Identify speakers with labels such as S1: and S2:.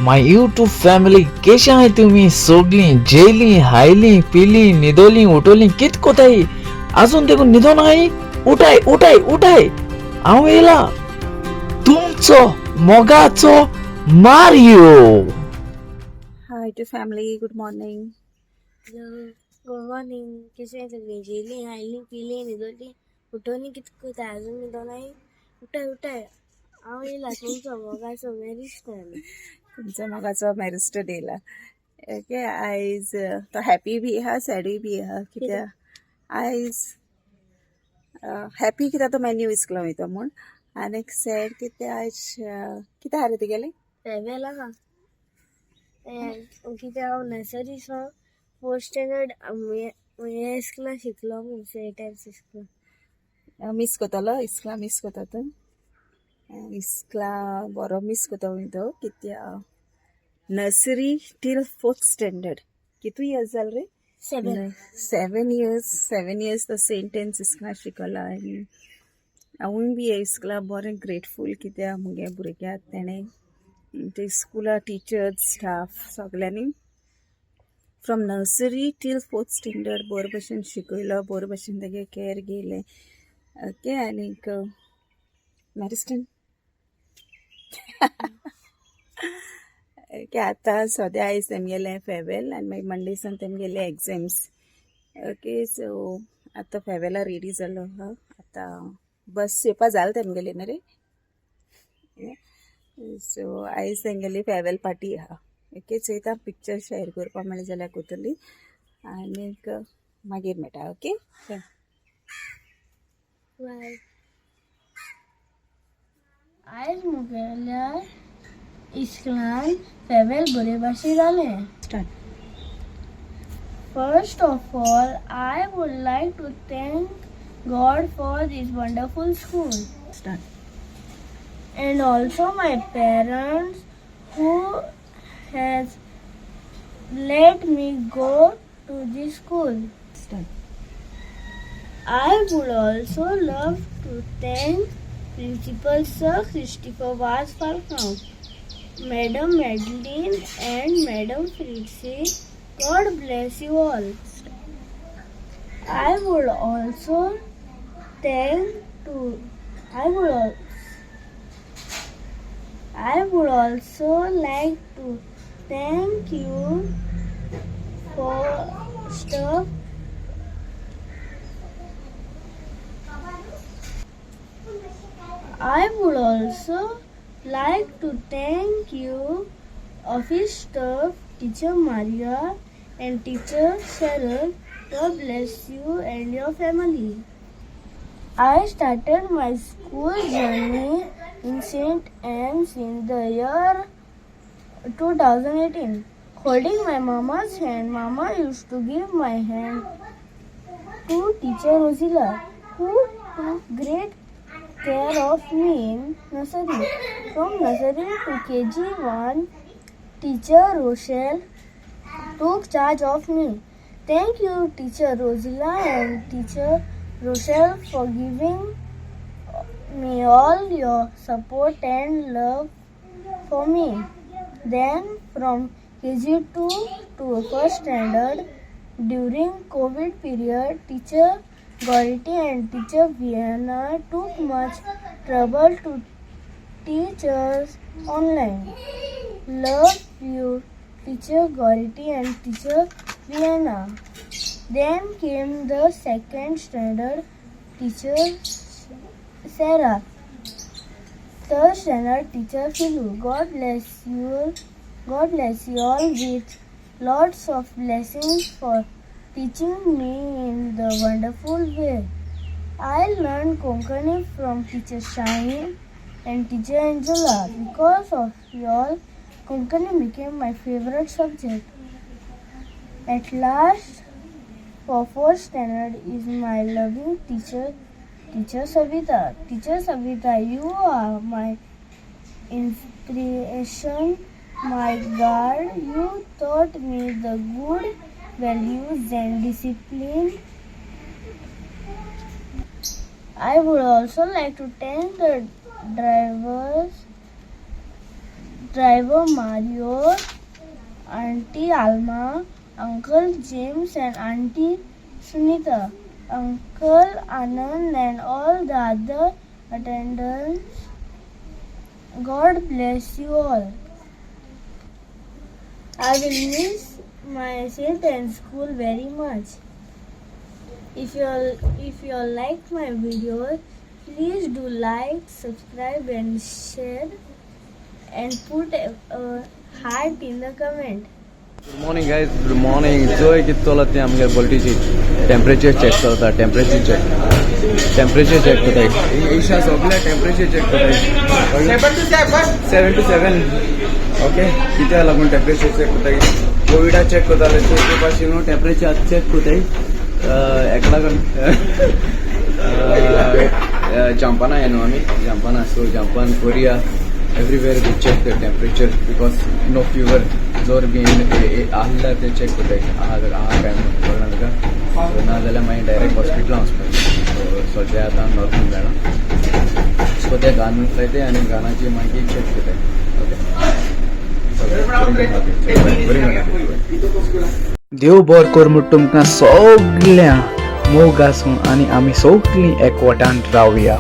S1: My YouTube family कशी आहे तुम्ही? सोडली, जेली, हायली, पिली, निदोली, उठवली कित कोताई अजून देखून निधो नाही. उठाय उठाय उठाय आवेला तुमचो मोगाचो Mario.
S2: Hi to family, good morning.
S3: Good morning. कसे आहे सगळे? जेली, हायली, पिली, निदोली, उठवणी कितकं अजून निदो नाही. उठाय उठाय आवेला तुमचं बघायचं मॅरिस्टन.
S2: तुमचा मगाचा मॅरिस्टन डेला. ओके आयज तो हॅपी बी हा सॅडी बी हा कित्या आयज हॅपी कित्या तो मेन्यू इस्कलो वयता म्हूण आनी सॅड कित्या आयज कित्या हारे ते गेले
S3: फेवेला का कित्याक हांव नर्सरीसून 4th स्टँडर्ड हे इस्कला शिकलो म्हूण सेटॅन्स इस्कला
S2: मिस कोतालो इस्कला मिस कोता तो इस्कला बरो मिस कोता वयतो कित्या नर्सरी टील 4th स्टँडर्ड कितू इयर्स जाल रे 7 years तो सेंटेन्स इस्कला शिकला आनी हांवूय बी हे इस्कला बरें ग्रेटफूल कित्या मुगे भुरग्याक तेणें ते स्कुला टिचर्स स्टाफ सगल्यांनी from nursery till 4th standard बरे भशेन शिकयलो बरे भशेन तेगे केअर घेयलें. ओके आनीक मॅरिस्टन ओके आतां सद्या आयज तेमगेलें फेवेल आनी मागीर मंडेसान तेमगेले एग्जाम्स. ओके सो आतां फेवेला रेडी जालो हा आतां बस येवपा जालें तेमगेली न्ही रे. सो आयज तेंगेली फेवेल पार्टी आहा. ओके चोयता पिक्चर शेअर करपा मेळ्ळें जाल्यार कोतुली आनीक मागीर मेळटा. Okay
S3: bye. आयज मुगेल्या इस्कलान फेवेल बरे भाशेन जालें.
S2: Start.
S3: First of all, I would like to thank God for this wonderful school.
S2: Start.
S3: And also my parents who has let me go to this school.
S2: Start.
S3: I would also love to thank Principal Sir Christopher Falcon, Madam Madeline and Madam Fritzy. God bless you all. I would also like to thank you for stuff. I would also like to thank you, office staff, Teacher Maria and Teacher Cheryl. God bless you and your family. I started my school journey in St. Anne's in the year 2018. Holding my mama's hand, Mama used to give my hand to Teacher Rosilla, who took great care of me in nursery. From nursery to KG1, Teacher Rochelle took charge of me. Thank you, Teacher Rosilla and Teacher Rochelle, for giving me all your support and love for me. Then from KG2 to 1st standard, during COVID period, Teacher Gority and Teacher Vienna took much trouble to teach us online. Love you, Teacher Gority and Teacher Vienna. Then came the 2nd standard, Teacher Sarah. 3rd standard, Teacher Philu. God bless you all with lots of blessings for teaching me in the wonderful way. I learned Konkani from Teacher Shaheen and Teacher Angela. Because of y'all, Konkani became my favorite subject. At last, for 4th standard is my loving teacher, Teacher Savita. Teacher Savita, you are my inspiration, my guide. You taught me the good values and discipline. I would also like to thank the drivers driver Mario, Auntie Alma, Uncle James and Auntie Sunita, Uncle Anand and all the other attendants. God bless you all. I will miss my 10th school very much. If you all liked my videos, please do like, subscribe and share and put a heart in the comment.
S4: Good morning guys, good morning. जोय कित चलत आमगे बोल्टीची temperature check करता. Temperature check करता. ईशा सगळे temperature check करता. 7 to 7 ओके. कित्या लागून टेम्परेचर चेक करता. कोविडा चेक करता. ते पासून टेम्परेचर चेक करता. एका लागून जंपाना येनो आमी. जंपाना सो Japan Korea everywhere we check the temperature because no fever जोर बी आहला ते चेक करता. अगर टाइम पडना का ना जाल्यार मागीर डायरेक्ट हॉस्पिटलां वचपाचें. सो ते आतां नॉर्मल जाणा. सो ते गान म्हणटाय ते आनी गानाची मागीर चेक करताय.
S1: देव बरें कर म्हूण तुमकां सगळ्यां मोग आसूं आनी आमी सगळीं एकवटान रावया.